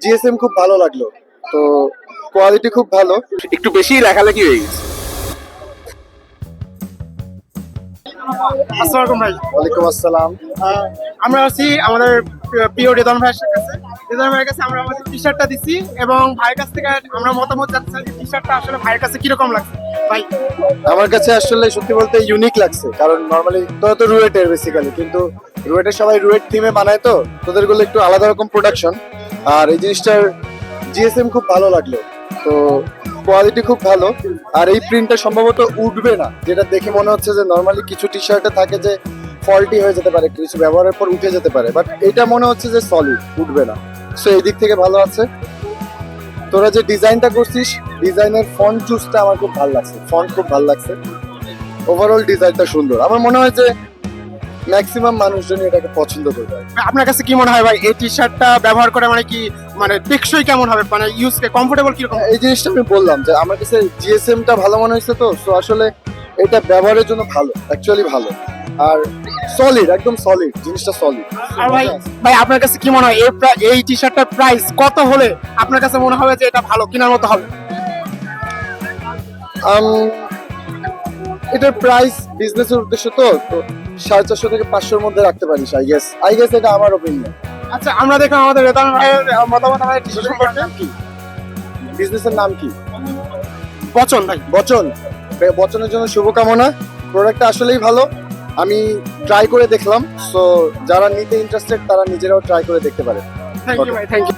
GSM খুব ভালো লাগলো, তো কোয়ালিটি খুব ভালো। একটু বেশি লেখালেখি হয়ে গেছে। আসসালামু আলাইকুম ভাই। ওয়ালাইকুম আসসালাম। আমরা আছি আমাদের প্রিয় রেদন ভাইয়ের কাছে। রেদন ভাইয়ের কাছে আমরা আমাদের টি শার্টটা দিচ্ছি এবং ভাইয়ের কাছ থেকে আমরা মতামত জানতে চাই টি শার্টটা আসলে ভাইয়ের কাছে কিরকম লাগছে ভাই। আমার কাছে আসলে সত্যি বলতে ইউনিক লাগছে, কারণ নর্মালি তোরা তো রুয়েটের বেসিক্যালি, কিন্তু রুয়েটের সবাই রুয়েট থিমে বানায়, তো তোদের গুলো একটু আলাদা রকম প্রোডাকশন। আর এই জিনিসটার জিএসএম খুব ভালো লাগলো, তো কোয়ালিটি খুব ভালো। আর এই প্রিন্টটা সম্ভবত উঠবে না, যেটা দেখে মনে হচ্ছে যে নর্মালি কিছু টি শার্টে থাকে যে ফল্টি হয়ে যেতে পারে, কিছু ব্যবহারের পর উঠে যেতে পারে, বাট এটা মনে হচ্ছে যে সলিড, উঠবে না। সো এই দিক থেকে ভালো আছে। তোরা যে ডিজাইনটা করছিস, ডিজাইনের ফন্ট চুজটা আমার খুব ভালো লাগছে, ফন্ট খুব ভালো লাগছে, ওভারঅল ডিজাইনটা সুন্দর। আমার মনে হয় যে ম্যাক্সিমাম মানুষজন এটাকে পছন্দ করবে। আপনার কাছে কি মনে হয় ভাই এই টি শার্টটা ব্যবহার করে মানে কি মানে টেকসই কেমন হবে, মানে ইউজ কমফোর্টেবল কিরকম? এই জিনিসটা আমি বললাম যে আমার কাছে জিএসএমটা ভালো মনে হয়েছে, তো সো আসলে এটা ব্যবহারের জন্য ভালো, অ্যাকচুয়ালি ভালো। আর সলিড, একদম সলিড, জিনিসটা সলিড। আর ভাই ভাই আপনার কাছে কি মনে হয় এই টি শার্টটার প্রাইস কত হলে আপনার কাছে মনে হবে যে এটা ভালো কেনার মতো হবে? এটার প্রাইস বিজনেসের উদ্দেশ্য, তো 450 থেকে 500-র মধ্যে রাখতে পারিস, আই গেস এটা আমার ওপিনিয়ন। আচ্ছা, আমরা দেখলাম আমাদের রেদন ভাইয়ের মতামত আমাদের টি শার্ট সম্পর্কে। কি বিজনেসের নাম কি? বচন ভাই। বচন। বচনের জন্য শুভকামনা। প্রোডাক্টটা আসলেই ভালো, আমি ট্রাই করে দেখলাম, সো যারা নিতে ইন্টারেস্টেড তারা নিজেরাও ট্রাই করে দেখতে পারে। থ্যাংক ইউ ভাই, থ্যাংক ইউ।